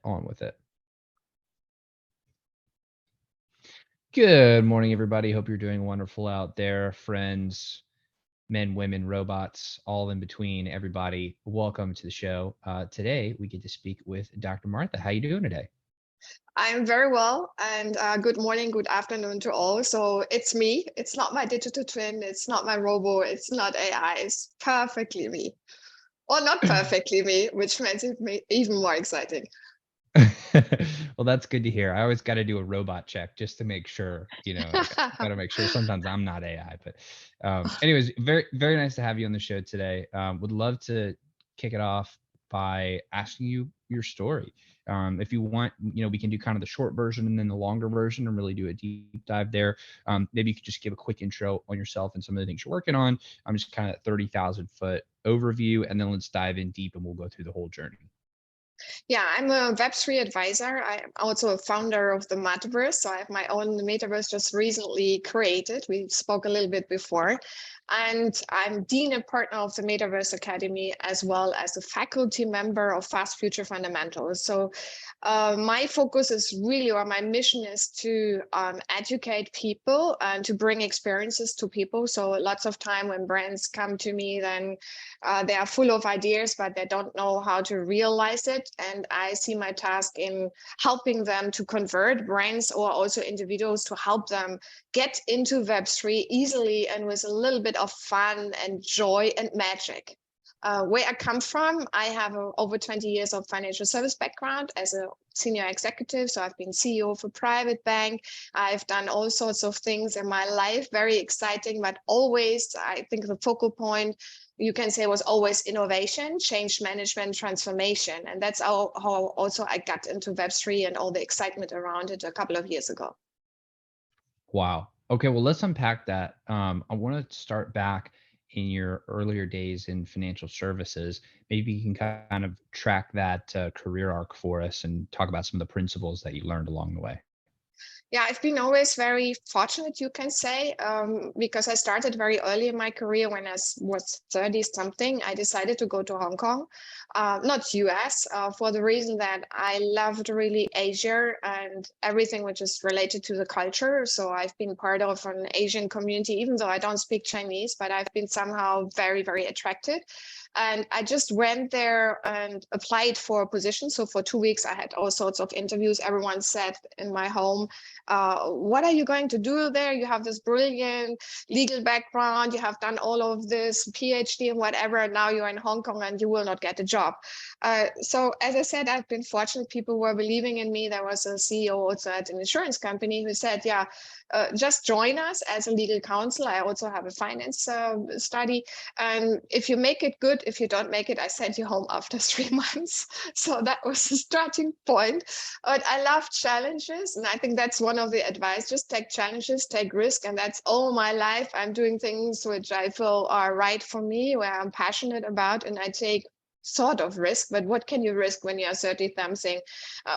on with it. Good morning, everybody. Hope you're doing wonderful out there, friends, men, women, robots, all in between. Everybody, welcome to the show. Today, we get to speak with Dr. Martha. How you doing today? I'm very well, and good morning, good afternoon to all. So it's me. It's not my digital twin. It's not my robo. It's not AI. It's perfectly me. Or not perfectly me, which makes it even more exciting. Well, that's good to hear. I always got to do a robot check just to make sure, got to make sure sometimes I'm not AI. But anyways, very, very nice to have you on the show today. Would love to kick it off by asking you your story. If you want, we can do kind of the short version and then the longer version and really do a deep dive there. Maybe you could just give a quick intro on yourself and some of the things you're working on. I'm just kind of 30,000 foot overview, and then let's dive in deep and we'll go through the whole journey. Yeah, I'm a Web3 advisor. I'm also a founder of the Metaverse. So I have my own Metaverse just recently created. We spoke a little bit before. And I'm Dean and partner of the Metaverse Academy, as well as a faculty member of Fast Future Fundamentals. So my focus is really, or my mission is to educate people and to bring experiences to people. So lots of time when brands come to me, then they are full of ideas, but they don't know how to realize it. And I see my task in helping them to convert brands or also individuals to help them get into Web3 easily and with a little bit of fun and joy and magic. Where I come from, I have over 20 years of financial service background as a senior executive. So I've been CEO of a private bank. I've done all sorts of things in my life, very exciting, but always, I think the focal point, you can say, was always innovation, change management, transformation. And that's how also I got into Web3 and all the excitement around it a couple of years ago. Wow. Okay, well, let's unpack that. I want to start back in your earlier days in financial services. Maybe you can kind of track that career arc for us and talk about some of the principles that you learned along the way. Yeah, I've been always very fortunate, you can say, because I started very early in my career when I was 30 something. I decided to go to Hong Kong, not US, for the reason that I loved really Asia and everything which is related to the culture. So I've been part of an Asian community, even though I don't speak Chinese, but I've been somehow very, very attracted. And I just went there and applied for a position. So for 2 weeks, I had all sorts of interviews. Everyone said in my home, what are you going to do there? You have this brilliant legal background. You have done all of this PhD and whatever. And now you're in Hong Kong and you will not get a job. So as I said, I've been fortunate. People were believing in me. There was a CEO also at an insurance company who said, yeah, just join us as a legal counsel. I also have a finance study. And if you make it good, if you don't make it, I send you home after 3 months. So that was the starting point. But I love challenges. And I think that's one of the advice. Just take challenges, take risk. And that's all my life. I'm doing things which I feel are right for me, where I'm passionate about. And I take sort of risk, but what can you risk when you're 30 something?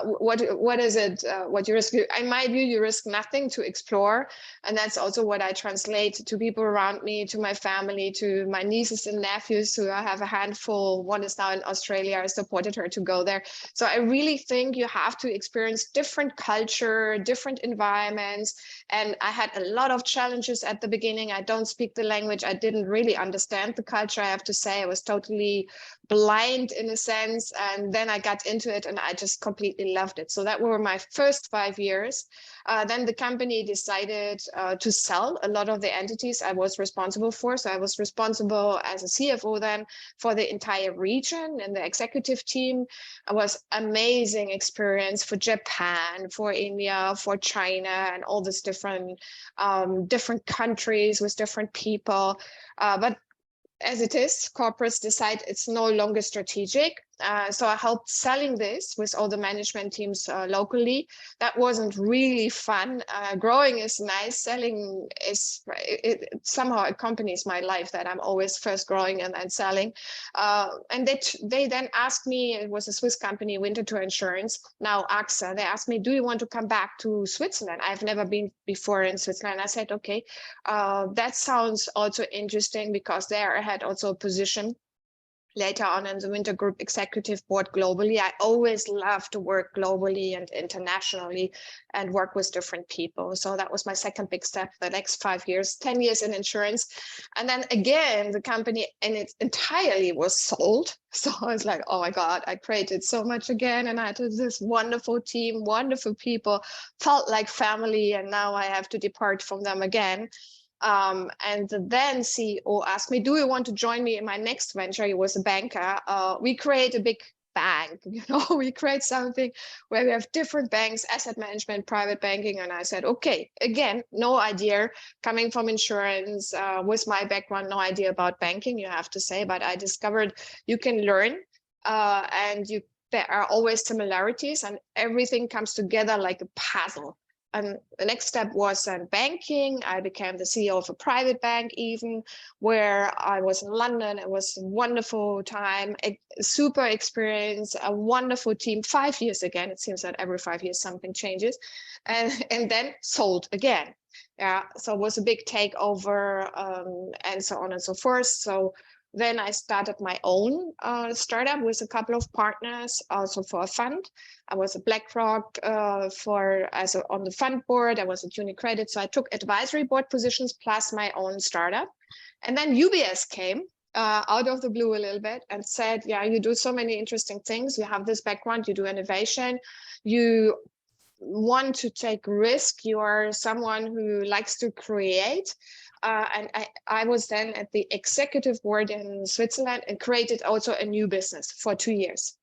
What is it? What you risk? In my view, you risk nothing to explore, and that's also what I translate to people around me, to my family, to my nieces and nephews, who I have a handful. One is now in Australia. I supported her to go there. So I really think you have to experience different culture, different environments, and I had a lot of challenges at the beginning. I don't speak the language. I didn't really understand the culture. I have to say, I was totally blind in a sense, and then I got into it and I just completely loved it. So that were my first 5 years. Then the company decided to sell a lot of the entities I was responsible for. So I was responsible as a CFO then for the entire region and the executive team. It was amazing experience for Japan, for India, for China, and all these different countries with different people. But as it is, corporates decide it's no longer strategic. So I helped selling this with all the management teams locally. That wasn't really fun. Growing is nice. Selling is, it somehow accompanies my life, that I'm always first growing and then selling. And they then asked me, it was a Swiss company, Winterthur Insurance, now AXA. They asked me, do you want to come back to Switzerland? I've never been before in Switzerland. I said, okay, that sounds also interesting, because there I had also a position later on in the Winter Group executive board globally. I always love to work globally and internationally and work with different people. So that was my second big step, the next 5 years, 10 years in insurance. And then again, the company in its entirely was sold. So I was like, oh my God, I created so much again. And I had this wonderful team, wonderful people, felt like family. And now I have to depart from them again. And then CEO asked me, do you want to join me in my next venture? He was a banker. We create a big bank, we create something where we have different banks, asset management, private banking. And I said, okay, again, no idea, coming from insurance, with my background, no idea about banking, you have to say, but I discovered you can learn, and there are always similarities and everything comes together like a puzzle. And the next step was banking. I became the CEO of a private bank, even where I was in London. It was a wonderful time, a super experience, a wonderful team. 5 years again. It seems that every 5 years something changes, and then sold again. Yeah, so it was a big takeover, and so on and so forth. So then I started my own startup with a couple of partners, also for a fund. I was a BlackRock on the fund board. I was at UniCredit, so I took advisory board positions plus my own startup. And then UBS came out of the blue a little bit and said, "Yeah, you do so many interesting things. You have this background. You do innovation. You want to take risk. You are someone who likes to create." And I was then at the executive board in Switzerland and created also a new business for 2 years.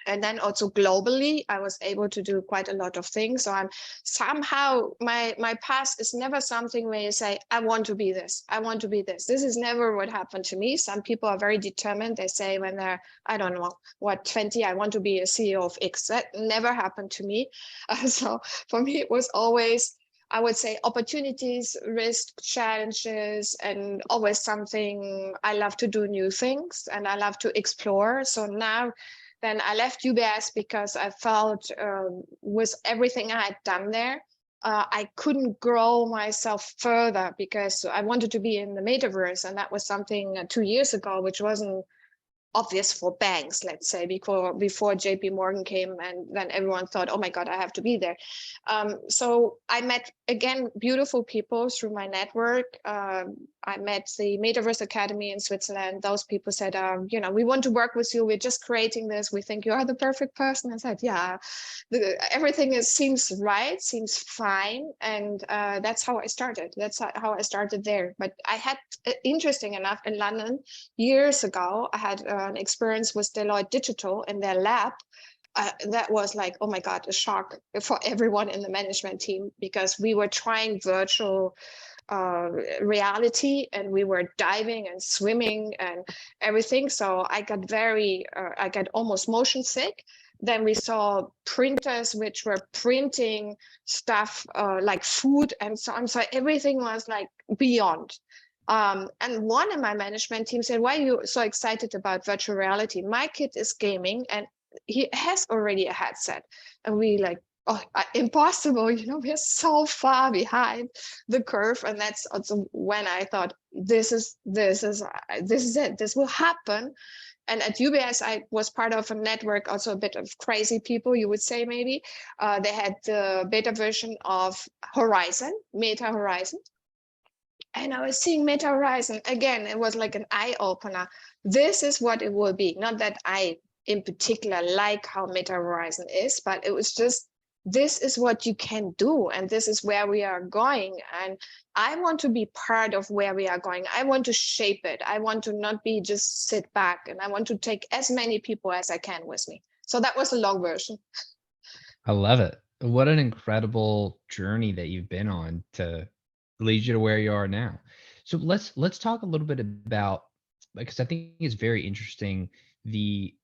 And then also globally, I was able to do quite a lot of things. So I'm somehow, my past is never something where you say, I want to be this, I want to be this. This is never what happened to me. Some people are very determined. They say when they're, I don't know, 20, I want to be a CEO of X. That never happened to me. So for me, it was always, I would say, opportunities, risk, challenges, and always something. I love to do new things and I love to explore. So now, then I left UBS because I felt with everything I had done there, I couldn't grow myself further because I wanted to be in the metaverse. And that was something 2 years ago, which wasn't obvious for banks, let's say, before JP Morgan came, and then everyone thought, oh my God, I have to be there. So I met, again, beautiful people through my network. I met the Metaverse Academy in Switzerland. Those people said, we want to work with you. We're just creating this. We think you are the perfect person. I said, yeah, everything seems right, seems fine. And that's how I started. That's how I started there. But I had, interesting enough, in London years ago, I had an experience with Deloitte Digital in their lab. That was like, oh my God, a shock for everyone in the management team, because we were trying virtual reality and we were diving and swimming and everything. So I got almost motion sick. Then we saw printers which were printing stuff like food and so on. So everything was like beyond. And one in my management team said, why are you so excited about virtual reality? My kid is gaming and he has already a headset. And we like, oh, impossible, we're so far behind the curve. And that's also when I thought, this is it, this will happen. And at UBS, I was part of a network, also a bit of crazy people, you would say, maybe. They had the beta version of Horizon, Meta Horizon. And I was seeing Meta Horizon again. It was like an eye opener. This is what it will be. Not that I, in particular, like how Meta Horizon is, but it was just, this is what you can do, and this is where we are going. And I want to be part of where we are going. I want to shape it. I want to not be just sit back, and I want to take as many people as I can with me. So that was a long version. I love it. What an incredible journey that you've been on to lead you to where you are now. So let's talk a little bit about, because I think it's very interesting, the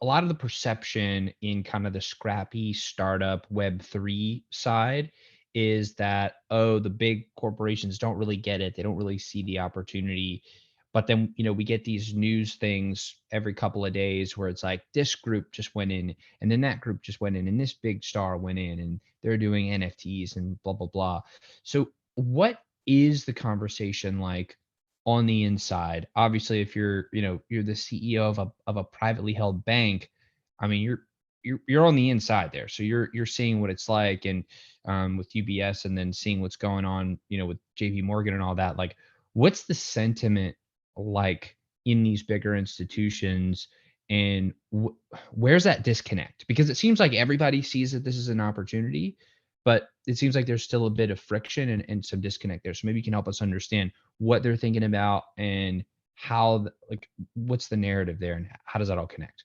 a lot of the perception in kind of the scrappy startup Web3 side is that, oh, the big corporations don't really get it. They don't really see the opportunity. But then, we get these news things every couple of days where it's like this group just went in and then that group just went in and this big star went in and they're doing NFTs and blah, blah, blah. So what is the conversation like on the inside. Obviously, if you're, you're the CEO of a privately held bank, I mean, you're on the inside there. So you're seeing what it's like, and with UBS, and then seeing what's going on, with JP Morgan and all that. Like, what's the sentiment like in these bigger institutions, and where's that disconnect? Because it seems like everybody sees that this is an opportunity, but it seems like there's still a bit of friction and some disconnect there. So maybe you can help us understand what they're thinking about, and how, like, what's the narrative there, and how does that all connect?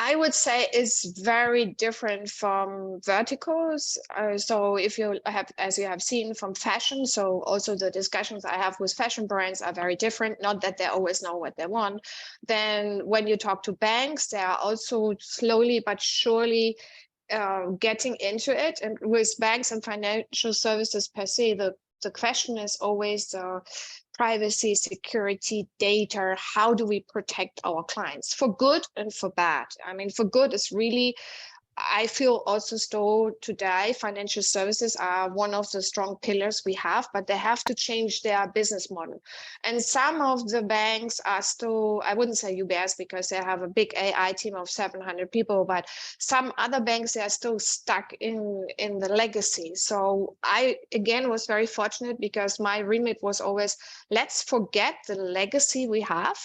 I would say it's very different from verticals. So if you have, as you have seen from fashion, so also the discussions I have with fashion brands are very different. Not that they always know what they want. Then when you talk to banks, they are also slowly but surely getting into it. And with banks and financial services per se, the question is always privacy, security, data. How do we protect our clients for good and for bad? I mean, for good is really, I feel also still today, financial services are one of the strong pillars we have, but they have to change their business model. And some of the banks are still, I wouldn't say UBS because they have a big AI team of 700 people, but some other banks, they are still stuck in the legacy. So I, again, was very fortunate because my remit was always, let's forget the legacy we have.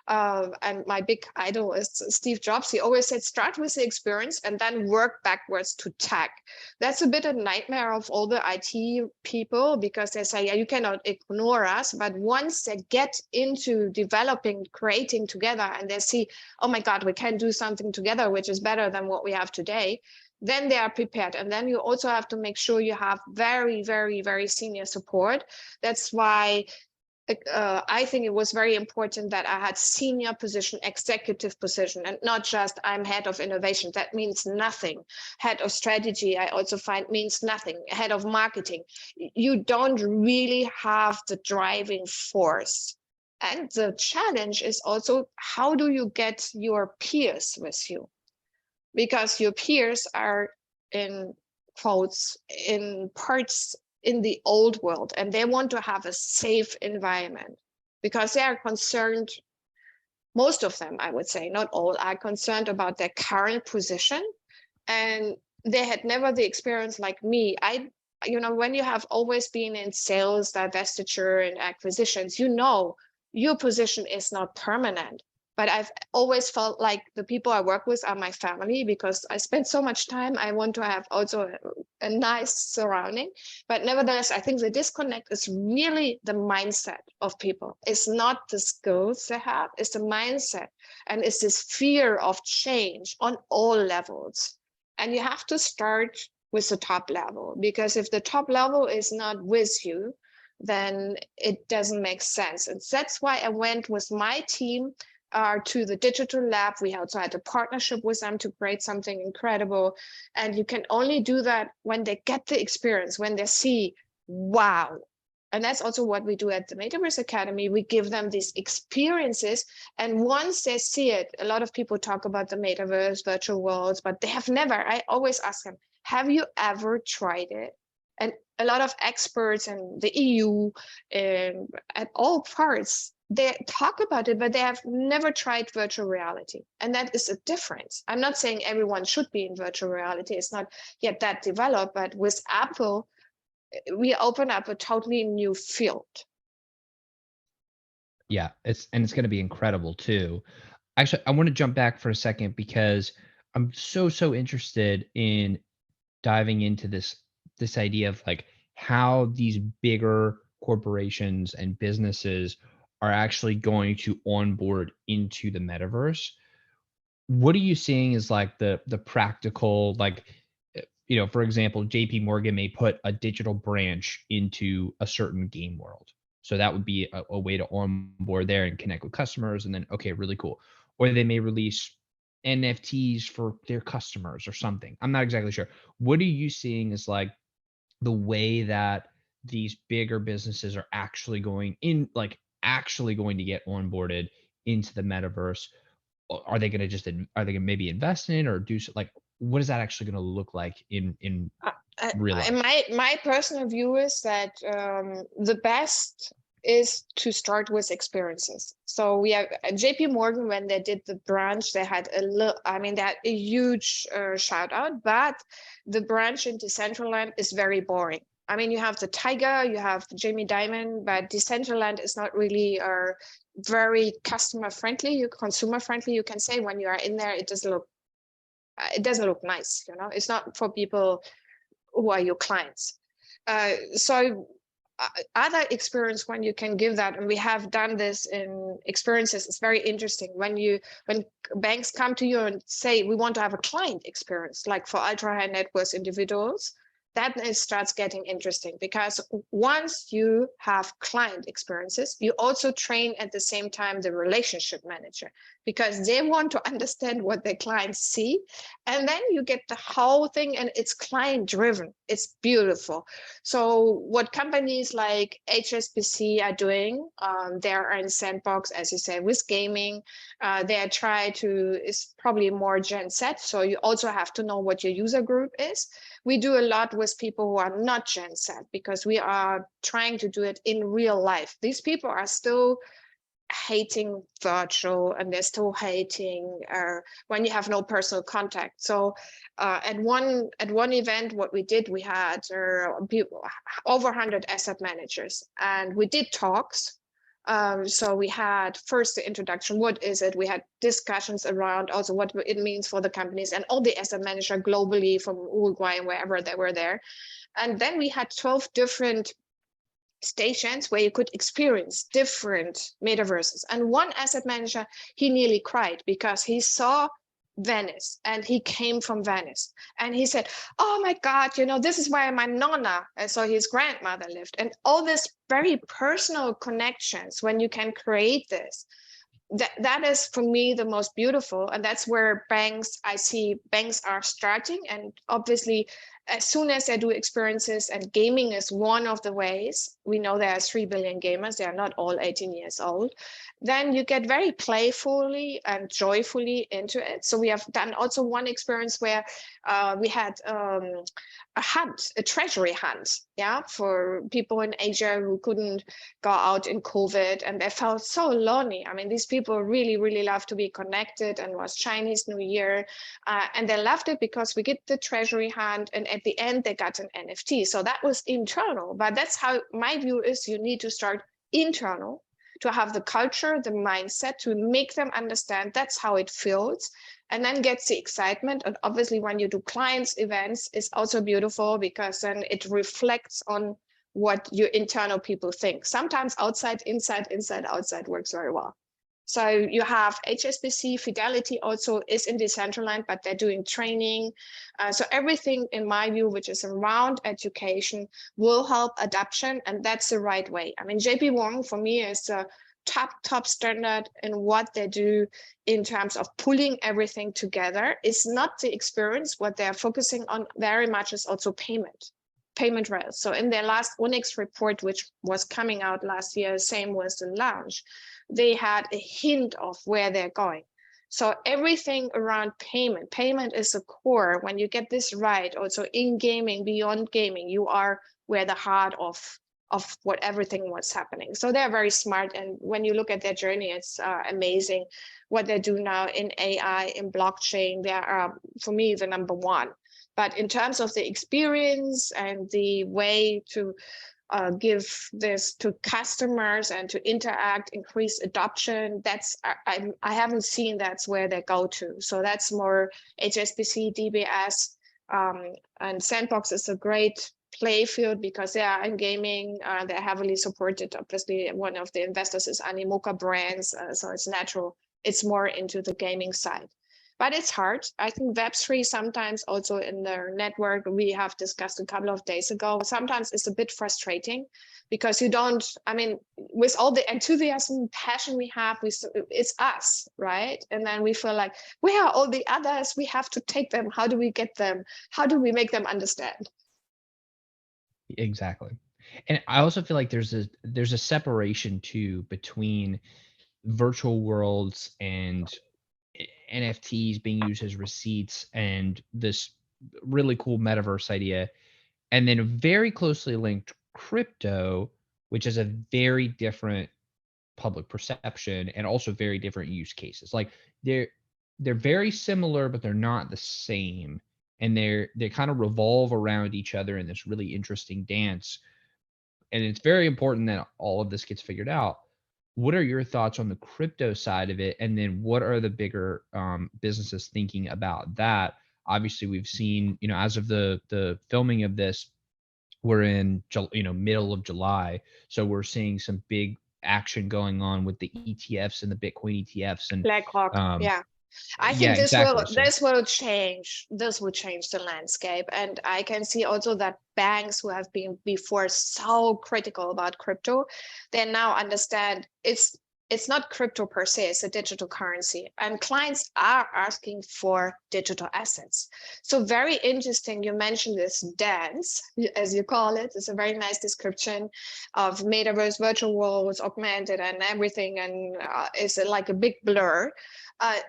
And my big idol is Steve Jobs. He always said, start with the experience and then work backwards to tech. That's a bit a nightmare of all the IT people because they say, yeah, you cannot ignore us. But once they get into developing, creating together, and they see, oh my God, we can do something together, which is better than what we have today, then they are prepared. And then you also have to make sure you have very, very, very senior support. That's why I think it was very important that I had senior position, executive position, and not just I'm head of innovation. That means nothing. Head of strategy, I also find means nothing. Head of marketing, you don't really have the driving force. And the challenge is also, how do you get your peers with you? Because your peers are in quotes, in parts in the old world, and they want to have a safe environment because they are concerned, most of them, I would say, not all, are concerned about their current position. And they had never the experience like me. When you have always been in sales, divestiture, and acquisitions, your position is not permanent. But I've always felt like the people I work with are my family because I spend so much time. I want to have also a nice surrounding. But nevertheless, I think the disconnect is really the mindset of people. It's not the skills they have, it's the mindset. And it's this fear of change on all levels. And you have to start with the top level, because if the top level is not with you, then it doesn't make sense. And that's why I went with my team to the digital lab. We also had a partnership with them to create something incredible. And you can only do that when they get the experience, when they see, wow. And that's also what we do at the Metaverse Academy. We give them these experiences. And once they see it, a lot of people talk about the metaverse, virtual worlds, but they have never. I always ask them, have you ever tried it? And a lot of experts in the EU at all parts, they talk about it, but they have never tried virtual reality. And that is a difference. I'm not saying everyone should be in virtual reality. It's not yet that developed, but with Apple, we open up a totally new field. Yeah, it's going to be incredible too. Actually, I want to jump back for a second because I'm so interested in diving into this idea of, like, how these bigger corporations and businesses are actually going to onboard into the metaverse. What are you seeing as, like, the practical, like, for example, JP Morgan may put a digital branch into a certain game world. So that would be a way to onboard there and connect with customers, and then, okay, really cool. Or they may release NFTs for their customers or something. I'm not exactly sure. What are you seeing as, like, the way that these bigger businesses are actually going in, like, actually going to get onboarded into the metaverse? Are they going to just, are they going to maybe invest in it, or do, like, what is that actually going to look like in real life? My personal view is that the best is to start with experiences. So we have JP Morgan, when they did the branch, they had they had a huge shout out, but the branch in Decentraland is very boring. I mean, you have the Tiger, you have Jamie Dimon, but Decentraland is not really very customer friendly, consumer friendly, you can say. When you are in there, it doesn't look nice, you know. It's not for people who are your clients. So other experience when you can give that, and we have done this in experiences, it's very interesting when banks come to you and say, we want to have a client experience, like for ultra high net worth individuals. That it starts getting interesting, because once you have client experiences, you also train at the same time the relationship manager, because they want to understand what their clients see. And then you get the whole thing, and it's client driven. It's beautiful. So what companies like HSBC are doing, they are in sandbox, as you say, with gaming. They try to, is probably more Gen Z. So you also have to know what your user group is. We do a lot with people who are not Gen Z, because we are trying to do it in real life. These people are still hating virtual, and they're still hating when you have no personal contact. So at one event, what we did, we had over 100 asset managers, and we did talks. So we had first the introduction, what is it? We had discussions around also what it means for the companies and all the asset managers globally from Uruguay and wherever they were there. And then we had 12 different stations where you could experience different metaverses. And one asset manager, he nearly cried because he saw Venice, and he came from Venice, and he said, oh my God, you know, this is where my nonna, and so his grandmother lived. And all this very personal connections, when you can create this, that is for me the most beautiful. And that's where I see banks are starting. And obviously, as soon as they do experiences, and gaming is one of the ways, we know there are 3 billion gamers, they are not all 18 years old, then you get very playfully and joyfully into it. So we have done also one experience where we had a treasury hunt, for people in Asia who couldn't go out in COVID, and they felt so lonely. I mean, these people really, really love to be connected, and was Chinese New Year, and they loved it because we get the treasury hunt, and at the end they got an NFT. So that was internal, but that's how my view is. You need to start internal to have the culture, the mindset, to make them understand that's how it feels, and then gets the excitement. And obviously when you do clients events, it's also beautiful, because then it reflects on what your internal people think. Sometimes outside, inside, inside, outside works very well. So you have HSBC, Fidelity also is in Decentraland, but they're doing training. So everything, in my view, which is around education, will help adoption, and that's the right way. I mean, JP Morgan for me is a top standard in what they do in terms of pulling everything together. It's not the experience. What they're focusing on very much is also payment rails. So in their last Onyx report, which was coming out last year, same was the launch, they had a hint of where they're going. So everything around payment is the core. When you get this right, also in gaming, beyond gaming, you are where the heart of what everything was happening. So they're very smart. And when you look at their journey, it's amazing what they do now in AI, in blockchain. They are, for me, the number one. But in terms of the experience and the way to give this to customers and to interact, increase adoption, that's I haven't seen that's where they go to. So that's more HSBC, DBS, and Sandbox is a great play field because they are in gaming. They're heavily supported. Obviously, one of the investors is Animoca Brands, so it's natural. It's more into the gaming side. But it's hard. I think Web3 sometimes also in their network, we have discussed a couple of days ago, sometimes it's a bit frustrating because you don't, I mean, with all the enthusiasm, passion we have, it's us, right? And then we feel like, where are all the others? We have to take them. How do we get them? How do we make them understand? Exactly. And I also feel like there's a separation too between virtual worlds and NFTs being used as receipts and this really cool metaverse idea, and then very closely linked crypto, which is a very different public perception and also very different use cases. Like they're very similar, but they're not the same. And they kind of revolve around each other in this really interesting dance. And it's very important that all of this gets figured out. What are your thoughts on the crypto side of it? And then what are the bigger businesses thinking about that? Obviously, we've seen, as of the filming of this, we're in, middle of July. So we're seeing some big action going on with the ETFs and the Bitcoin ETFs. And BlackRock, yeah. I yeah, think exactly. So this will change the landscape. And I can see also that banks who have been before so critical about crypto, they now understand it's not crypto per se, it's a digital currency. And clients are asking for digital assets. So very interesting, you mentioned this dance, as you call it. It's a very nice description of metaverse, virtual worlds, augmented and everything. And it's like a big blur.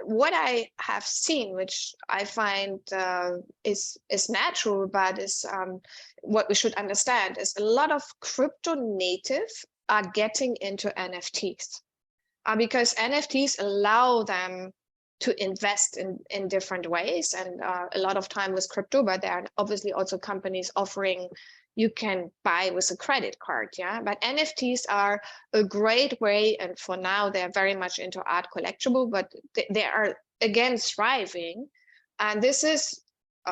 What I have seen, which I find is natural, but is what we should understand, is a lot of crypto native are getting into NFTs because NFTs allow them to invest in different ways, and a lot of time with crypto. But there are obviously also companies offering you can buy with a credit card, yeah. But NFTs are a great way, and for now they're very much into art collectible, but they are again thriving. And this is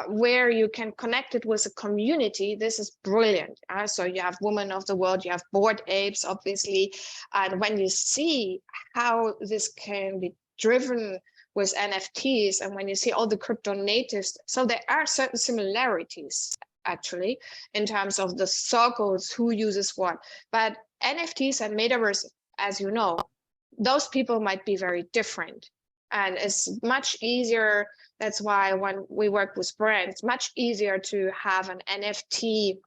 where you can connect it with a community. This is brilliant. So you have Women of the World, you have Bored Apes, obviously. And when you see how this can be driven with NFTs, and when you see all the crypto natives, so there are certain similarities actually in terms of the circles, who uses what. But NFTs and metaverse, as you know, those people might be very different. And it's much easier. That's why when we work with brands, much easier to have an NFT,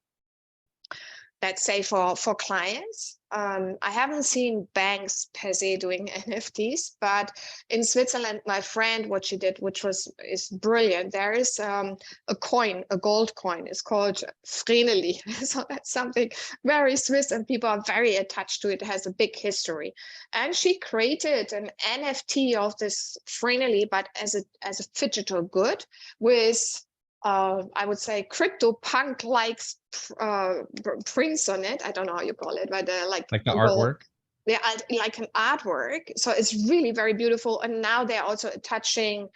let's say for clients. I haven't seen banks per se doing NFTs, but in Switzerland, my friend, what she did, which is brilliant. There is a coin, a gold coin. It's called Vreneli. So that's something very Swiss, and people are very attached to it. It has a big history. And she created an NFT of this Vreneli, but as a digital good with I would say crypto punk like prints on it. I don't know how you call it, but like the artwork. Yeah, like an artwork. So it's really very beautiful. And now they're also attaching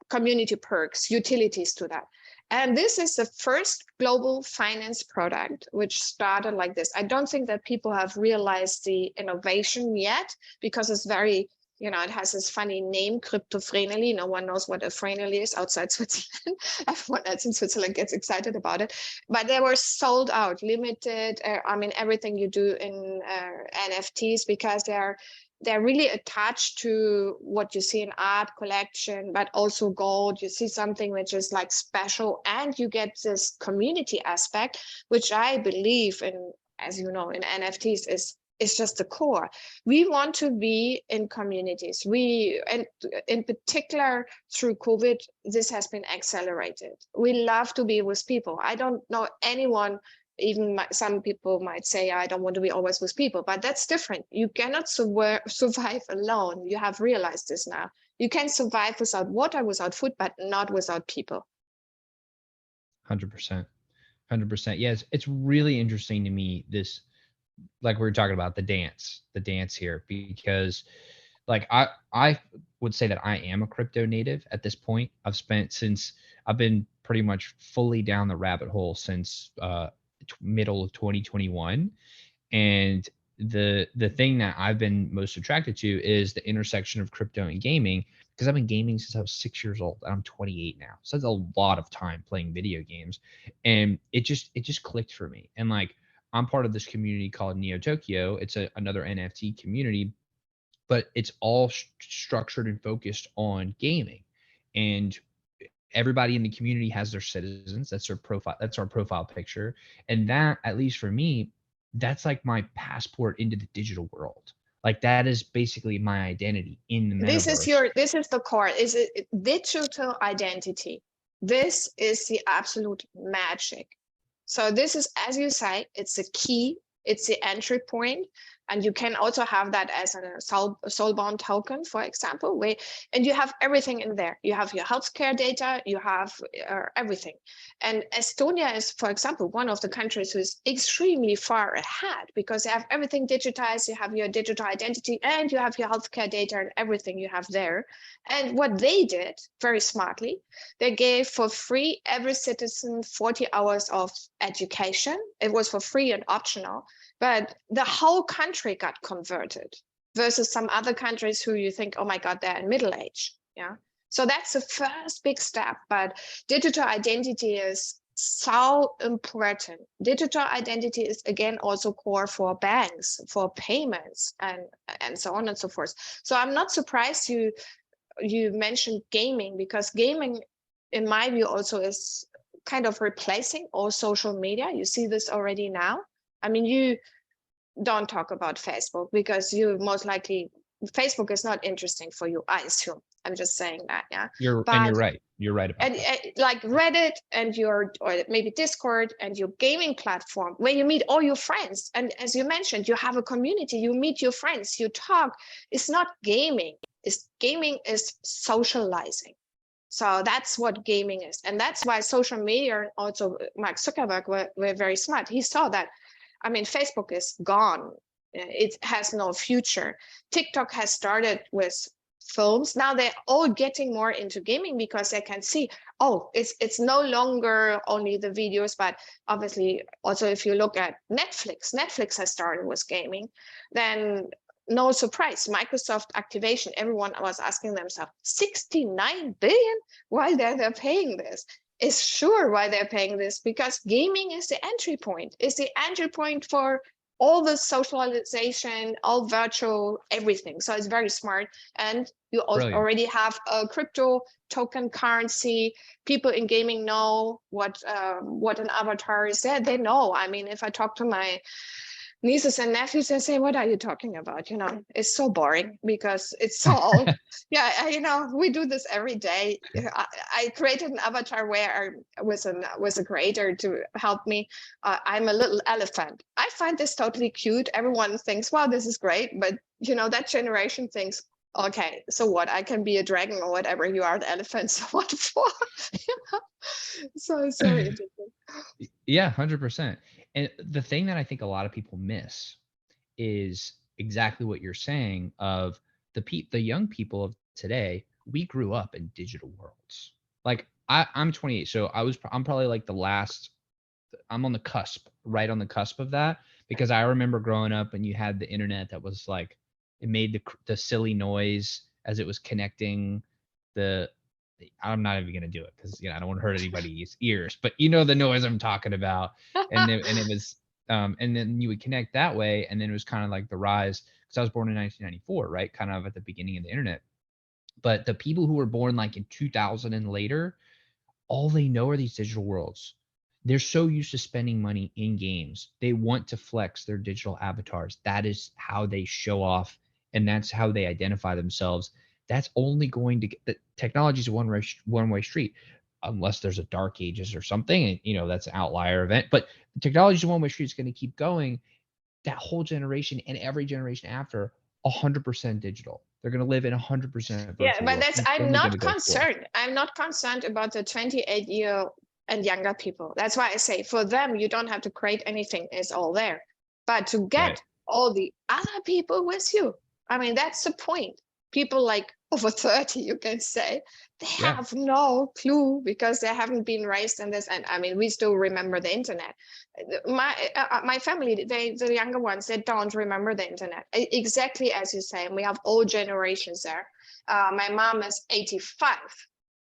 community perks, utilities to that. And this is the first global finance product which started like this. I don't think that people have realized the innovation yet, because it's very, it has this funny name, Crypto Vreneli. No one knows what a Vreneli is outside Switzerland. Everyone else in Switzerland gets excited about it. But they were sold out, limited. Everything you do in NFTs, because they're really attached to what you see in art collection, but also gold. You see something which is like special, and you get this community aspect, which I believe in, as you know, in NFTs is just the core. We want to be in communities. And in particular through COVID, this has been accelerated. We love to be with people. I don't know anyone, even some people might say, I don't want to be always with people, but that's different. You cannot survive alone. You have realized this now. You can survive without water, without food, but not without people. 100%. 100%. Yes, it's really interesting to me, this, like we were talking about, the dance here, because like I would say that I am a crypto native at this point. I've been pretty much fully down the rabbit hole since middle of 2021. And the thing that I've been most attracted to is the intersection of crypto and gaming, because I've been gaming since I was 6 years old, and I'm 28 now. So that's a lot of time playing video games. And it just clicked for me. And like, I'm part of this community called Neo Tokyo. It's another NFT community, but it's all structured and focused on gaming. And everybody in the community has their citizens. That's their profile. That's our profile picture. And that, at least for me, that's like my passport into the digital world. Like, that is basically my identity in the metaverse. This is the core. Is it digital identity? This is the absolute magic. So this is, as you say, it's a key, it's the entry point. And you can also have that as a soulbound token, for example, and you have everything in there. You have your healthcare data, you have everything. And Estonia is, for example, one of the countries who is extremely far ahead because they have everything digitized. You have your digital identity and you have your healthcare data and everything you have there. And what they did very smartly, they gave for free every citizen 40 hours of education. It was for free and optional. But the whole country got converted versus some other countries who you think, oh my God, they're in middle age. Yeah. So that's the first big step. But digital identity is so important. Digital identity is, again, also core for banks, for payments, and so on and so forth. So I'm not surprised you mentioned gaming, because gaming, in my view, also is kind of replacing all social media. You see this already now. I mean, you don't talk about Facebook because you most likely, Facebook is not interesting for you, I assume. I'm just saying that, yeah. You're right. You're right about that. Like Reddit and or maybe Discord and your gaming platform where you meet all your friends. And as you mentioned, you have a community, you meet your friends, you talk. It's not gaming. Gaming is socializing. So that's what gaming is. And that's why social media, also Mark Zuckerberg were very smart. He saw that, I mean, Facebook is gone. It has no future. TikTok has started with films. Now they're all getting more into gaming because they can see, oh, it's no longer only the videos, but obviously also if you look at Netflix has started with gaming. Then no surprise, Microsoft activation, everyone was asking themselves, 69 billion? Why they're paying this? Is sure why they're paying this, because gaming is the entry point. It's the entry point for all the socialization, all virtual, everything. So it's very smart. And you already have a crypto token currency. People in gaming know what an avatar is. They know. I mean, if I talk to my nieces and nephews, they say, what are you talking about? You know, it's so boring because it's so old. Yeah, you know, we do this every day. I created an avatar where I was a creator to help me. I'm a little elephant. I find this totally cute. Everyone thinks, wow, this is great. But, you know, that generation thinks, okay, so what? I can be a dragon or whatever. You are the elephant. So what for? So it's very interesting. Yeah, 100%. And the thing that I think a lot of people miss is exactly what you're saying of the young people of today. We grew up in digital worlds. Like I'm 28, so I'm probably like the last. I'm on the cusp, right on the cusp of that, because I remember growing up and you had the internet that was like, it made the silly noise as it was connecting the I'm not even gonna do it because I don't want to hurt anybody's ears, but you know the noise I'm talking about. And it was and then you would connect that way, and then it was kind of like the rise, because I was born in 1994, right? Kind of at the beginning of the internet. But the people who were born like in 2000 and later, all they know are these digital worlds. They're so used to spending money in games. They want to flex their digital avatars. That is how they show off, and that's how they identify themselves. That's only going to get, the technology is a one-way street, unless there's a dark ages or something, and that's an outlier event. But technology is a one-way street. It's going to keep going. That whole generation and every generation after, 100% digital. They're going to live in 100% Yeah, virtual but world. that's, I'm not concerned. I'm not concerned about the 28-year and younger people. That's why I say for them, you don't have to create anything. It's all there. But to get all the other people with you, I mean, that's the point. People like over 30, you can say, they have no clue because they haven't been raised in this. And I mean, we still remember the internet. My family, the younger ones, they don't remember the internet. Exactly as you say, and we have all generations there. My mom is 85.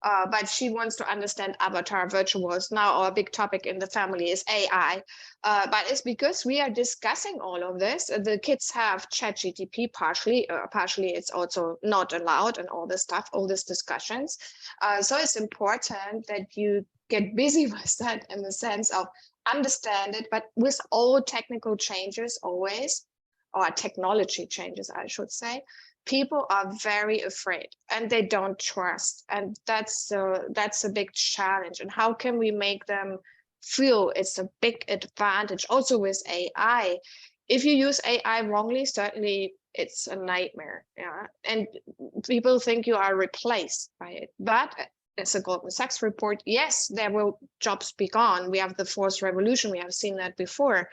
But she wants to understand avatar virtual worlds. Now our big topic in the family is AI. But it's because we are discussing all of this. The kids have ChatGPT partially. Partially it's also not allowed and all this stuff, all these discussions. So it's important that you get busy with that in the sense of understand it, but with all technical changes always, or technology changes, I should say, people are very afraid and they don't trust. And that's a big challenge. And how can we make them feel it's a big advantage also with AI. If you use AI wrongly, certainly it's a nightmare. Yeah. And people think you are replaced by it. But as a Goldman Sachs report, yes, there will jobs be gone. We have the fourth revolution. We have seen that before.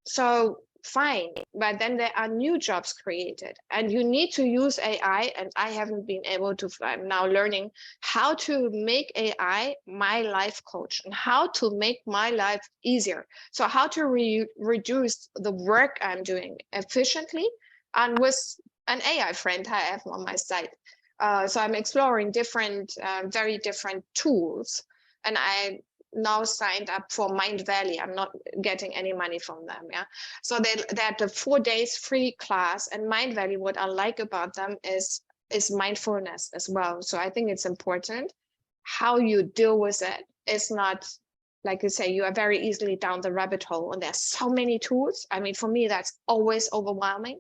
So fine, but then there are new jobs created and you need to use AI. And I haven't been able to, I'm now learning how to make AI my life coach and how to make my life easier. So how to reduce the work I'm doing efficiently and with an AI friend I have on my side. So I'm exploring different, very different tools. And I now signed up for Mind Valley. I'm not getting any money from them. Yeah. So they had a 4 days free class, and Mind Valley, what I like about them is mindfulness as well. So I think it's important how you deal with it. It's not, like you say, you are very easily down the rabbit hole and there's so many tools. I mean, for me, that's always overwhelming.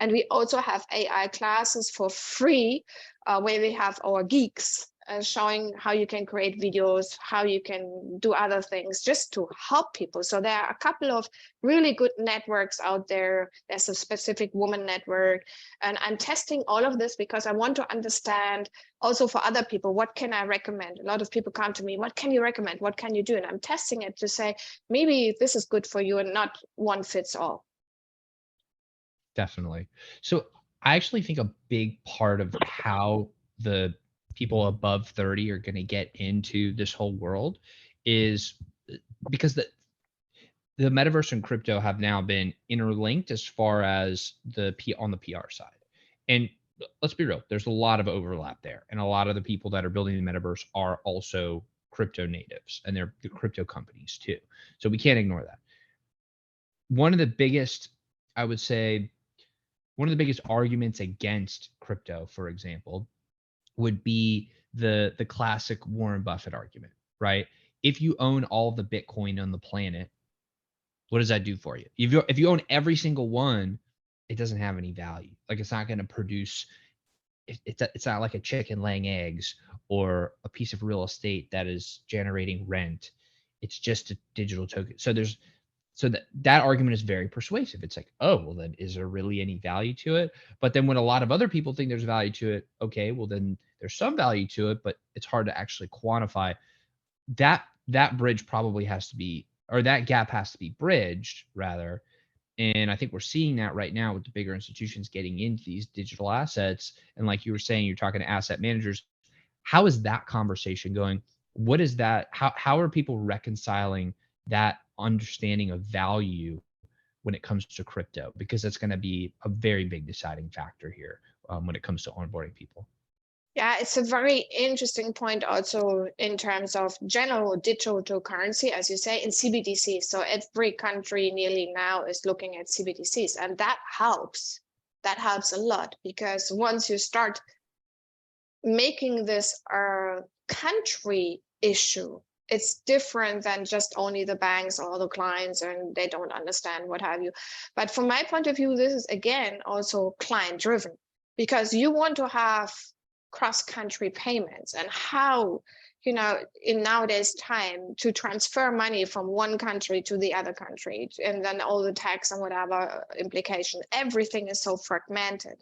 And we also have AI classes for free, where we have our geeks showing how you can create videos, how you can do other things just to help people. So there are a couple of really good networks out there. There's a specific woman network. And I'm testing all of this because I want to understand also for other people, what can I recommend? A lot of people come to me, what can you recommend? What can you do? And I'm testing it to say, maybe this is good for you and not one fits all. Definitely. So I actually think a big part of how the people above 30 are going to get into this whole world is because the metaverse and crypto have now been interlinked as far as on the PR side. And let's be real, there's a lot of overlap there. And a lot of the people that are building the metaverse are also crypto natives and they're the crypto companies too. So we can't ignore that. One of the biggest, I would say, one of the biggest arguments against crypto, for example, would be the classic Warren Buffett argument, right? If you own all the Bitcoin on the planet, what does that do for you? If you own every single one, it doesn't have any value. Like it's not going to produce. It's not like a chicken laying eggs or a piece of real estate that is generating rent. It's just a digital token. So that argument is very persuasive. It's like, oh, well, then is there really any value to it? But then when a lot of other people think there's value to it, okay, well, then there's some value to it, but it's hard to actually quantify. That bridge probably has to be, or that gap has to be bridged rather. And I think we're seeing that right now with the bigger institutions getting into these digital assets. And like you were saying, you're talking to asset managers. How is that conversation going? What is that? How are people reconciling that understanding of value when it comes to crypto? Because that's going to be a very big deciding factor here when it comes to onboarding people. Yeah, it's a very interesting point also in terms of general digital currency, as you say, in CBDC. So every country nearly now is looking at CBDCs, and that helps. That helps a lot because once you start making this a country issue, it's different than just only the banks or the clients and they don't understand what have you. But from my point of view, this is again also client driven because you want to have cross-country payments and how, in nowadays time to transfer money from one country to the other country and then all the tax and whatever implication, everything is so fragmented.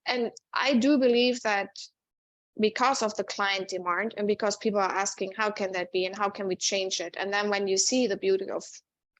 And I do believe that because of the client demand and because people are asking, how can that be and how can we change it? And then when you see the beauty of,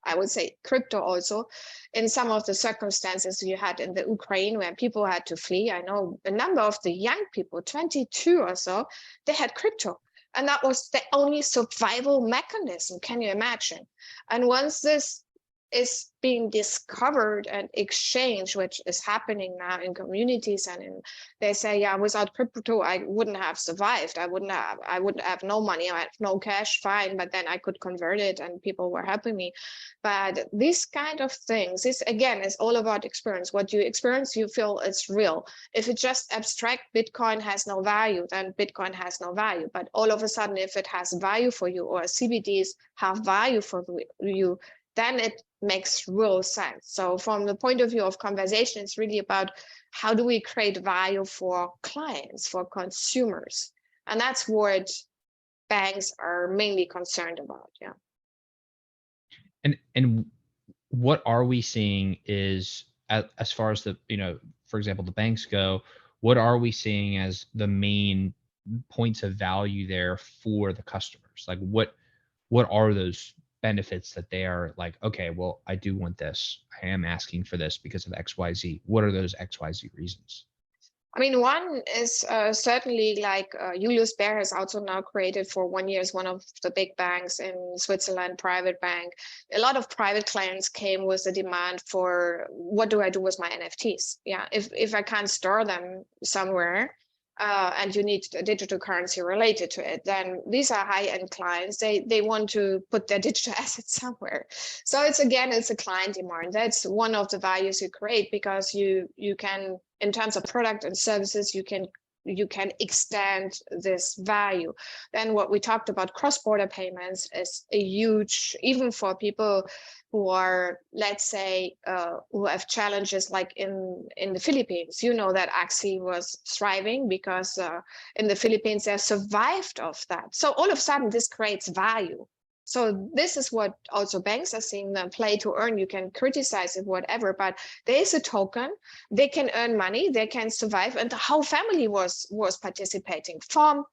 I would say, crypto also, in some of the circumstances you had in the Ukraine where people had to flee, I know a number of the young people, 22 or so, they had crypto. And that was the only survival mechanism. Can you imagine? And once this is being discovered and exchanged, which is happening now in communities, and they say, yeah, without crypto, I wouldn't have survived. I wouldn't have no money. I have no cash, fine, but then I could convert it and people were helping me. But these kind of things, this again is all about experience. What you experience, you feel it's real. If it's just abstract, Bitcoin has no value, then Bitcoin has no value. But all of a sudden, if it has value for you or CBDs have value for you, then it makes real sense. So from the point of view of conversation, it's really about how do we create value for clients, for consumers? And that's what banks are mainly concerned about. Yeah. And what are we seeing is as far as the, for example, the banks go, what are we seeing as the main points of value there for the customers? Like what are those benefits that they are like, okay, well, I do want this. I am asking for this because of XYZ. What are those XYZ reasons? I mean, one is certainly like Julius Baer has also now created for 1 year as one of the big banks in Switzerland, private bank. A lot of private clients came with the demand for what do I do with my NFTs? Yeah, if I can't store them somewhere, and you need a digital currency related to it, then these are high-end clients. They want to put their digital assets somewhere. So it's a client demand. That's one of the values you create, because you can, in terms of product and services, you can extend this value. Then what we talked about, cross-border payments, is a huge, even for people who are, let's say, who have challenges like in the Philippines. You know that Axie was thriving because in the Philippines they survived of that. So all of a sudden this creates value. So this is what also banks are seeing, them play to earn. You can criticize it, whatever, but there is a token. They can earn money, they can survive, and the whole family was participating from,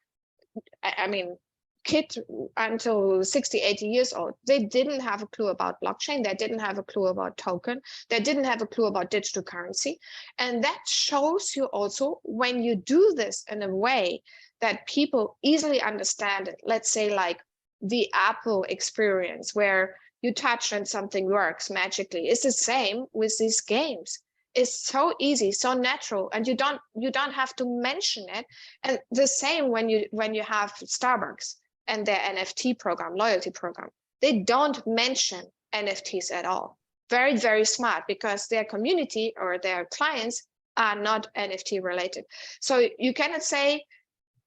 I mean, kid until 60, 80 years old. They didn't have a clue about blockchain. They didn't have a clue about token. They didn't have a clue about digital currency. And that shows you also, when you do this in a way that people easily understand it, let's say like the Apple experience, where you touch and something works magically. It's the same with these games. It's so easy, so natural, and you don't have to mention it. And the same when you have Starbucks and their NFT program, loyalty program. They don't mention NFTs at all. Very, very smart, because their community or their clients are not NFT related. So you cannot say,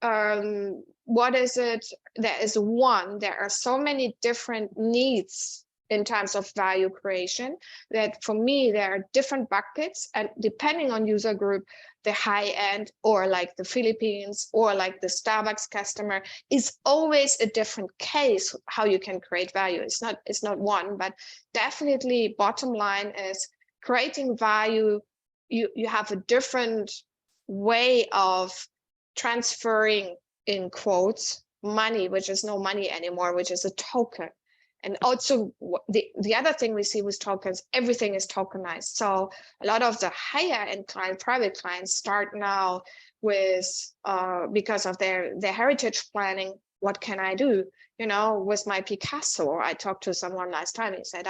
what is it? There are so many different needs in terms of value creation, that for me, there are different buckets, and depending on user group, the high end, or like the Philippines, or like the Starbucks customer, is always a different case how you can create value. It's not one, but definitely bottom line is creating value. You have a different way of transferring, in quotes, money, which is no money anymore, which is a token. And also the other thing we see with tokens, everything is tokenized. So a lot of the higher end private clients start now with, because of their heritage planning, what can I do? With my Picasso, I talked to someone last time. He said,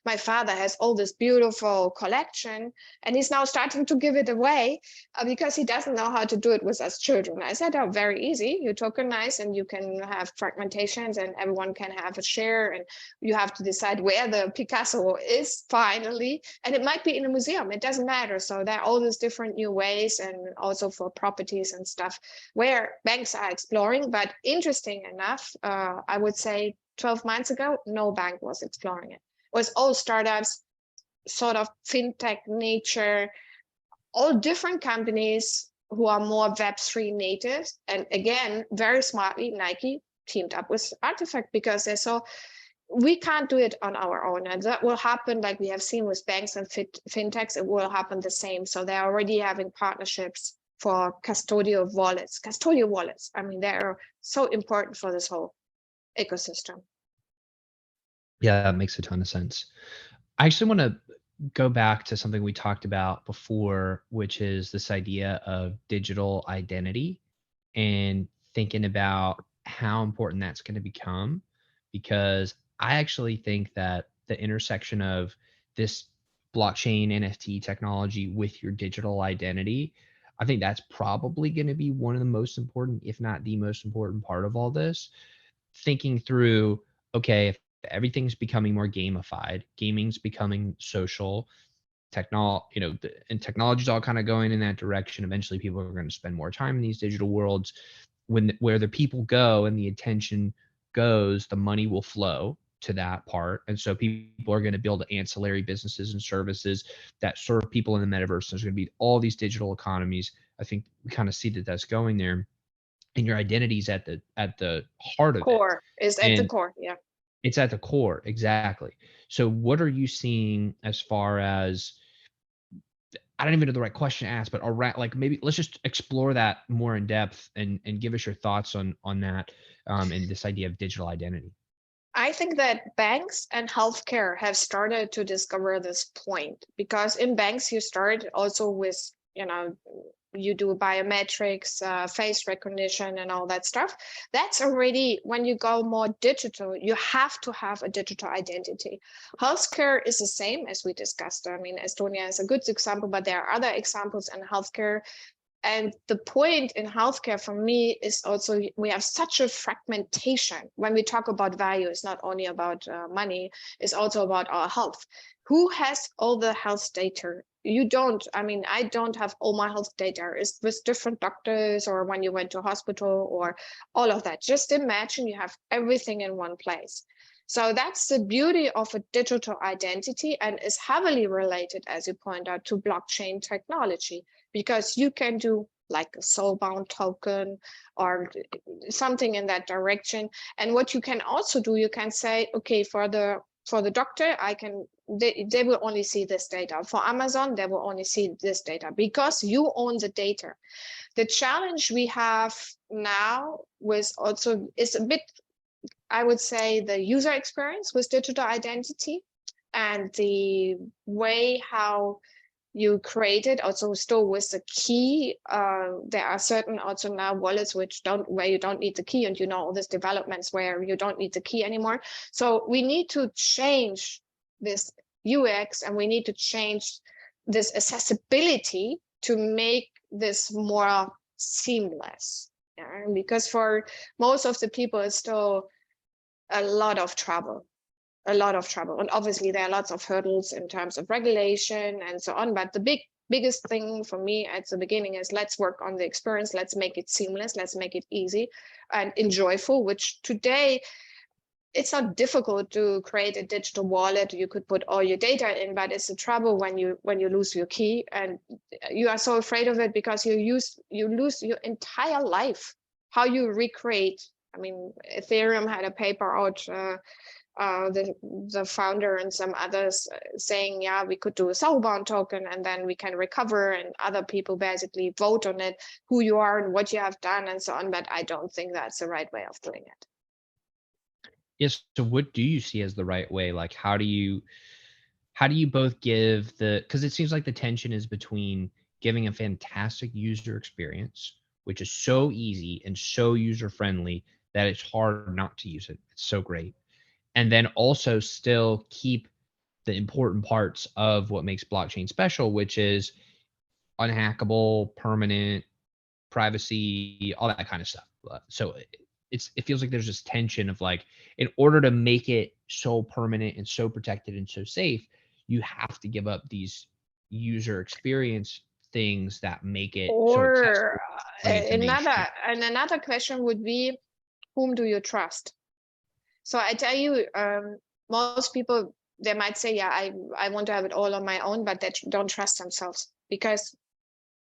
my father has all this beautiful collection, and he's now starting to give it away because he doesn't know how to do it with us children. I said, oh, very easy. You tokenize and you can have fragmentations and everyone can have a share, and you have to decide where the Picasso is finally. And it might be in a museum. It doesn't matter. So there are all these different new ways, and also for properties and stuff where banks are exploring. But interesting enough, I would say 12 months ago, no bank was exploring it. It was all startups, sort of fintech nature, all different companies who are more Web3 natives. And again, very smartly, Nike teamed up with Artifact, because they saw we can't do it on our own. And that will happen, like we have seen with banks and fintechs, it will happen the same. So they're already having partnerships for custodial wallets. I mean, they're so important for this whole ecosystem. Yeah, that makes a ton of sense. I actually want to go back to something we talked about before, which is this idea of digital identity and thinking about how important that's going to become. Because I actually think that the intersection of this blockchain NFT technology with your digital identity, I think that's probably going to be one of the most important, if not the most important part of all this. Thinking through, okay, if everything's becoming more gamified, gaming's becoming social, and technology's all kind of going in that direction. Eventually people are going to spend more time in these digital worlds. Where the people go and the attention goes, the money will flow to that part. And so people are going to build ancillary businesses and services that serve people in the metaverse. There's going to be all these digital economies. I think we kind of see that that's going there, and your identity's at the heart of it. Core is at the And core. Yeah. It's at the core, exactly. So what are you seeing as far as, I don't even know the right question to ask, but around, like, maybe let's just explore that more in depth and give us your thoughts on that, and this idea of digital identity. I think that banks and healthcare have started to discover this point, because in banks you start also with, you do biometrics, face recognition, and all that stuff. That's already, when you go more digital, you have to have a digital identity. Healthcare is the same as we discussed. I mean, Estonia is a good example, but there are other examples in healthcare. And the point in healthcare for me is also, we have such a fragmentation. When we talk about value, it's not only about money, it's also about our health. Who has all the health data? You don't. I mean, I don't have all my health data. It's with different doctors, or when you went to hospital, or all of that. Just imagine you have everything in one place. So that's the beauty of a digital identity, and is heavily related, as you point out, to blockchain technology, because you can do like a soulbound token or something in that direction. And what you can also do, you can say, okay, for the doctor, they will only see this data. For Amazon, they will only see this data, because you own the data. The challenge we have now with also is a bit, I would say, the user experience with digital identity, and the way how you create it also still with the key. There are certain also now wallets where you don't need the key, and all these developments where you don't need the key anymore. So we need to change this UX, and we need to change this accessibility to make this more seamless. Yeah? Because for most of the people, it's still a lot of trouble. And obviously there are lots of hurdles in terms of regulation and so on. But the biggest thing for me at the beginning is, let's work on the experience. Let's make it seamless. Let's make it easy and enjoyable, which today it's not difficult to create a digital wallet. You could put all your data in, but it's the trouble when you lose your key, and you are so afraid of it, because you lose your entire life. How you recreate. I mean, Ethereum had a paper out, the founder and some others saying, yeah, we could do a soulbound token, and then we can recover, and other people basically vote on it, who you are and what you have done and so on. But I don't think that's the right way of doing it. Yes. So what do you see as the right way? Like, how do you both give because it seems like the tension is between giving a fantastic user experience, which is so easy and so user friendly that it's hard not to use it. It's so great. And then also still keep the important parts of what makes blockchain special, which is unhackable, permanent, privacy, all that kind of stuff. So it feels like there's this tension of, like, in order to make it so permanent and so protected and so safe, you have to give up these user experience things that make it so Or accessible, bring it to mainstream. another question would be, whom do you trust? So I tell you, most people, they might say, yeah, I want to have it all on my own, but they don't trust themselves, because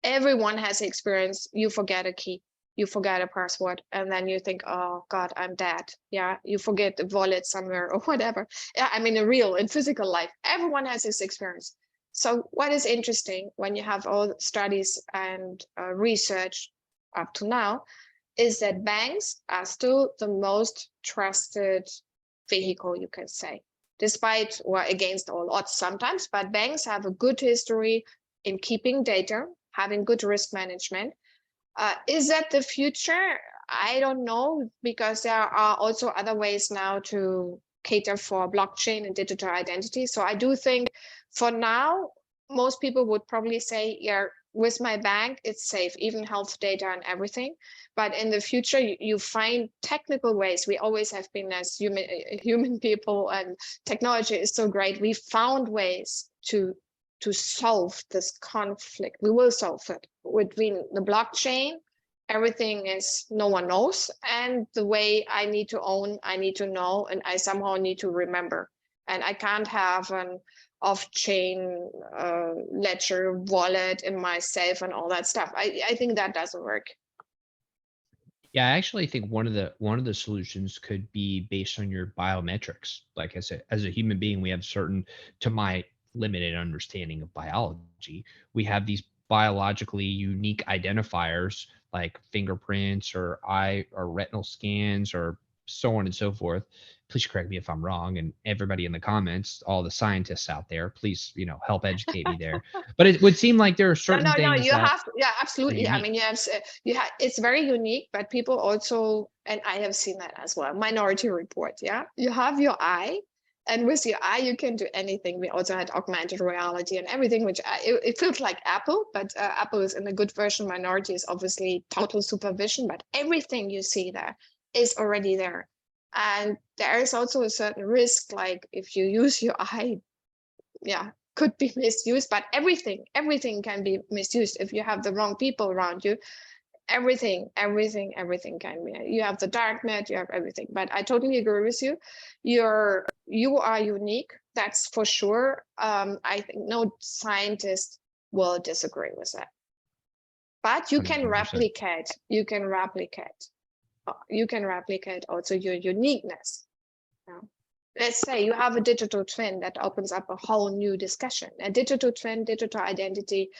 everyone has experience. You forget a key, you forget a password, and then you think, oh God, I'm dead. Yeah, you forget the wallet somewhere or whatever. Yeah, I mean, in physical life, everyone has this experience. So what is interesting when you have all studies and research up to now is that banks are still the most trusted vehicle, you can say, despite or against all odds sometimes. But banks have a good history in keeping data, having good risk management. Is that the future? I don't know, because there are also other ways now to cater for blockchain and digital identity. So I do think for now, most people would probably say, yeah, with my bank, it's safe, even health data and everything. But in the future, you find technical ways. We always have been, as human people, and technology is so great. We found ways to solve this conflict. We will solve it between the blockchain. Everything is no one knows, and the way I need to own, I need to know, and I somehow need to remember. And I can't have an off-chain ledger wallet in myself and all that stuff. I think that doesn't work. Yeah, I actually think one of the solutions could be based on your biometrics. Like I said, as a human being, we have certain, to my limited understanding of biology, we have these biologically unique identifiers like fingerprints or eye or retinal scans or so on and so forth. Please correct me if I'm wrong, and everybody in the comments, all the scientists out there, please, help educate me there. But it would seem like there are No, certain no, no. things You that have, yeah, are absolutely. I unique. mean, you have. It's very unique, but people also, and I have seen that as well. Minority Report. Yeah, you have your eye, and with your eye, you can do anything. We also had augmented reality and everything, which it feels like Apple, but Apple is in a good version. Minority is obviously total supervision, but everything you see there is already there. And there is also a certain risk, like if you use your eye, yeah, could be misused, but everything can be misused if you have the wrong people around you. Everything can be. You have the dark net, you have everything. But I totally agree with you. You are unique, that's for sure. I think no scientist will disagree with that. But you can 100%. replicate, you can replicate also your uniqueness. Yeah. Let's say you have a digital twin, that opens up a whole new discussion. A digital twin, digital identity.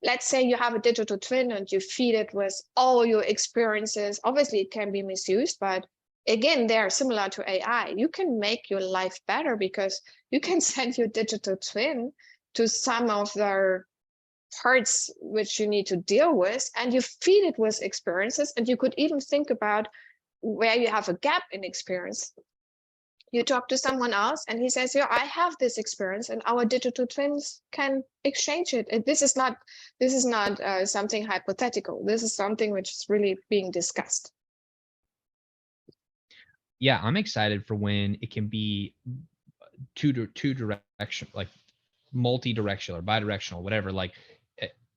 Let's say you have a digital twin and you feed it with all your experiences. Obviously, it can be misused, but again, they're similar to AI. You can make your life better because you can send your digital twin to some of their parts which you need to deal with, and you feed it with experiences. And you could even think about where you have a gap in experience. You talk to someone else and he says, yeah, I have this experience, and our digital twins can exchange it. And this is not something hypothetical. This is something which is really being discussed. Yeah, I'm excited for when it can be two direction, like multi-directional or bidirectional, whatever. Like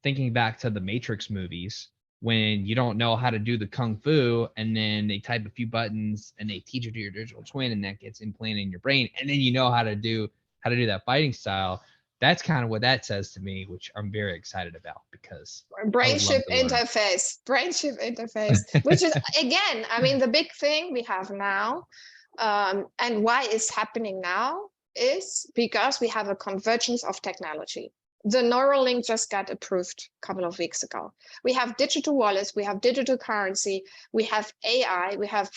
thinking back to the Matrix movies, when you don't know how to do the kung fu, and then they type a few buttons and they teach it to your digital twin, and that gets implanted in your brain, and then you know how to do that fighting style. That's kind of what that says to me, which I'm very excited about because I would love to learn. Brain chip interface, which is, again, I mean, the big thing we have now, and why it's happening now is because we have a convergence of technology. The Neuralink just got approved a couple of weeks ago. We have digital wallets, we have digital currency, we have AI, we have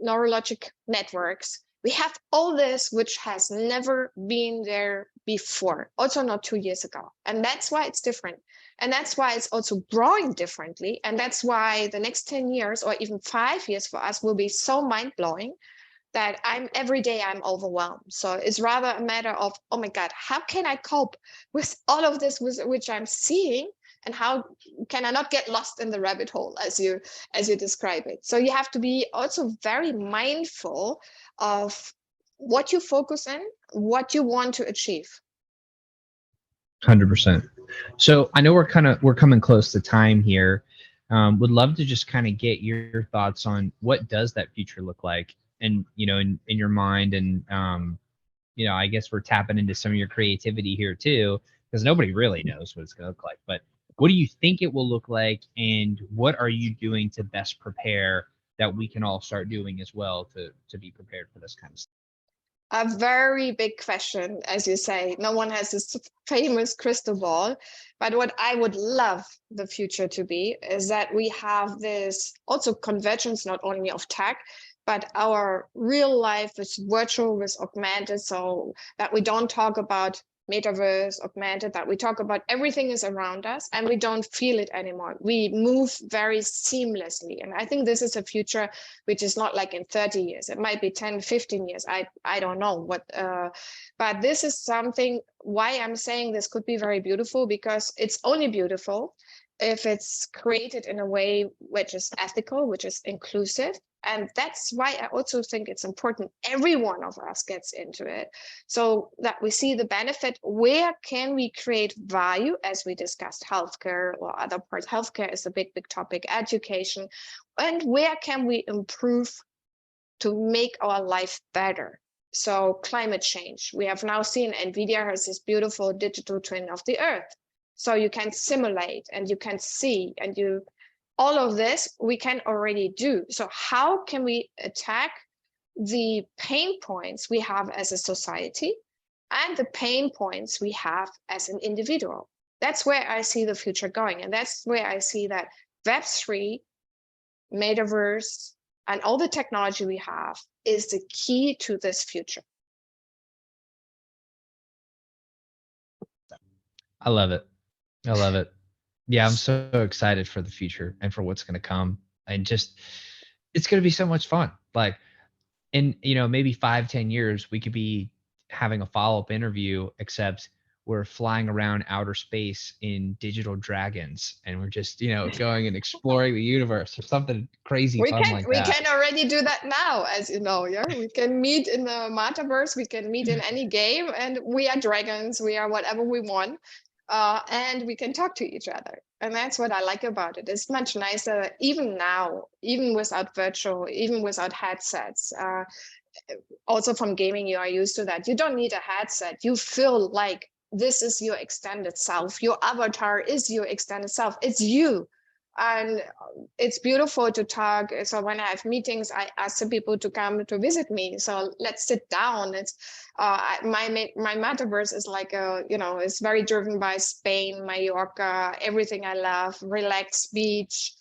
neurologic networks. We have all this, which has never been there before, also not 2 years ago. And that's why it's different. And that's why it's also growing differently. And that's why the next 10 years or even 5 years for us will be so mind-blowing that every day I'm overwhelmed. So it's rather a matter of, oh my God, how can I cope with all of this which I'm seeing? And how can I not get lost in the rabbit hole, as you describe it? So you have to be also very mindful of what you focus on, what you want to achieve. 100%. So I know we're coming close to time here. Would love to just kind of get your thoughts on what does that future look like, and in your mind, and I guess we're tapping into some of your creativity here too, because nobody really knows what it's going to look like. But what do you think it will look like, and what are you doing to best prepare that we can all start doing as well to be prepared for this kind of stuff? A very big question, as you say. No one has this famous crystal ball. But what I would love the future to be is that we have this also convergence, not only of tech, but our real life is virtual with augmented, so that we don't talk about metaverse, augmented, that we talk about everything is around us and we don't feel it anymore. We move very seamlessly. And I think this is a future which is not like in 30 years. It might be 10, 15 years. I don't know what, but this is something why I'm saying this could be very beautiful, because it's only beautiful if it's created in a way which is ethical, which is inclusive. And that's why I also think it's important every one of us gets into it, so that we see the benefit. Where can we create value, as we discussed healthcare or other parts? Healthcare is a big topic, education. And where can we improve to make our life better? So climate change. We have now seen NVIDIA has this beautiful digital twin of the Earth. So you can simulate and you can see and you All of this we can already do. So how can we attack the pain points we have as a society and the pain points we have as an individual? That's where I see the future going. And that's where I see that Web3, Metaverse, and all the technology we have is the key to this future. I love it. I love it. Yeah, I'm so excited for the future and for what's going to come. And just, it's going to be so much fun. Like, in, maybe 5, 10 years, we could be having a follow-up interview, except we're flying around outer space in digital dragons and we're just, going and exploring the universe or something crazy fun like We that. can already do that now, as you know. Yeah, we can meet in the metaverse, we can meet in any game, and we are dragons, we are whatever we want, and we can talk to each other. And that's what I like about it. It's much nicer, even now, even without virtual, even without headsets. Also from gaming, you are used to that. You don't need a headset. You feel like this is your extended self. Your avatar is your extended self. It's you. And it's beautiful to talk. So when I have meetings, I ask the people to come to visit me. So let's sit down. It's my metaverse is like it's very driven by Spain, Mallorca, everything I love, relaxed beach,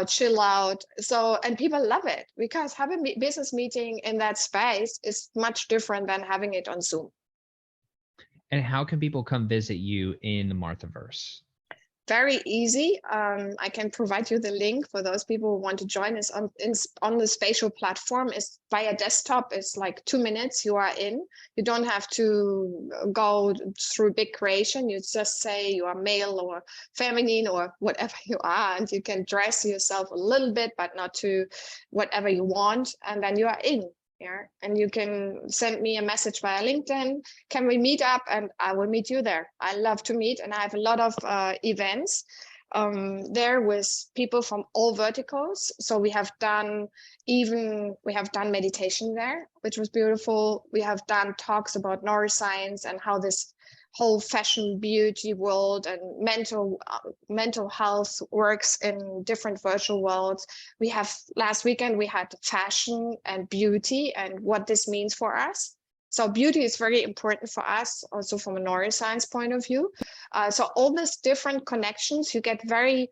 chill out. So, and people love it because having a business meeting in that space is much different than having it on Zoom. And how can people come visit you in the Marthaverse? Very easy. I can provide you the link for those people who want to join us on the spatial platform. It's via desktop. It's like 2 minutes. You are in. You don't have to go through big creation. You just say you are male or feminine or whatever you are, and you can dress yourself a little bit, but not to whatever you want, and then you are in. Yeah, and you can send me a message via LinkedIn. Can we meet up? And I will meet you there. I love to meet, and I have a lot of events there with people from all verticals. So we have done meditation there, which was beautiful. We have done talks about neuroscience and how this whole fashion beauty world and mental health works in different virtual worlds. We have last weekend we had fashion and beauty and what this means for us. So beauty is very important for us, also from a neuroscience point of view. So all these different connections, you get very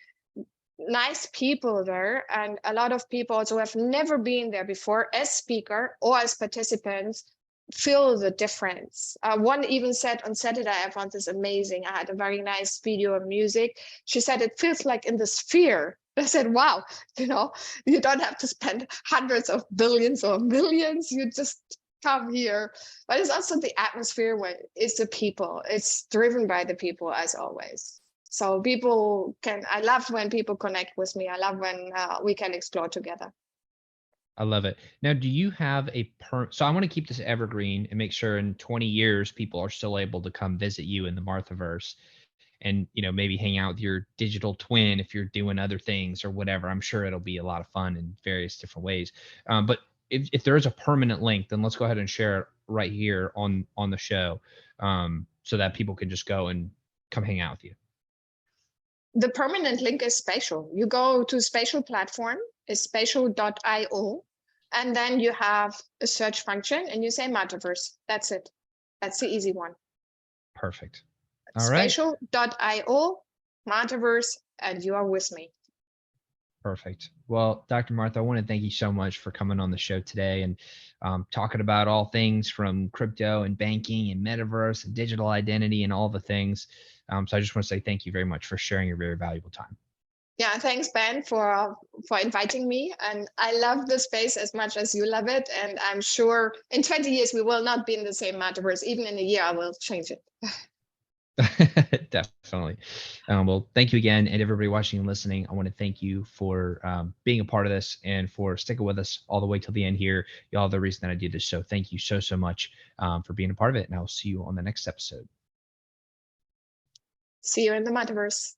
nice people there, and a lot of people also have never been there before as speaker or as participants feel the difference. One even said on Saturday, I found this amazing. I had a very nice video and music. She said it feels like in the sphere. I said, wow, you don't have to spend hundreds of billions or millions. You just come here. But it's also the atmosphere where it's the people. It's driven by the people as always. So I love when people connect with me. I love when we can explore together. I love it. Now, do you have so I want to keep this evergreen and make sure in 20 years people are still able to come visit you in the Marthaverse and, maybe hang out with your digital twin if you're doing other things or whatever. I'm sure it'll be a lot of fun in various different ways. But if there is a permanent link, then let's go ahead and share it right here on the show, so that people can just go and come hang out with you. The permanent link is Spatial. You go to Spatial platform, it's spatial.io, and then you have a search function and you say Metaverse. That's it. That's the easy one. Perfect. All right. Spatial.io, Metaverse, and you are with me. Perfect. Well, Dr. Martha, I want to thank you so much for coming on the show today and talking about all things from crypto and banking and metaverse and digital identity and all the things. So I just want to say thank you very much for sharing your very valuable time. Yeah, thanks, Ben, for inviting me. And I love the space as much as you love it. And I'm sure in 20 years, we will not be in the same metaverse. Even in a year, I will change it. Definitely. Well, thank you again. And everybody watching and listening, I want to thank you for being a part of this and for sticking with us all the way till the end here. Y'all are the reason that I do this. So thank you so, so much for being a part of it. And I will see you on the next episode. See you in the metaverse.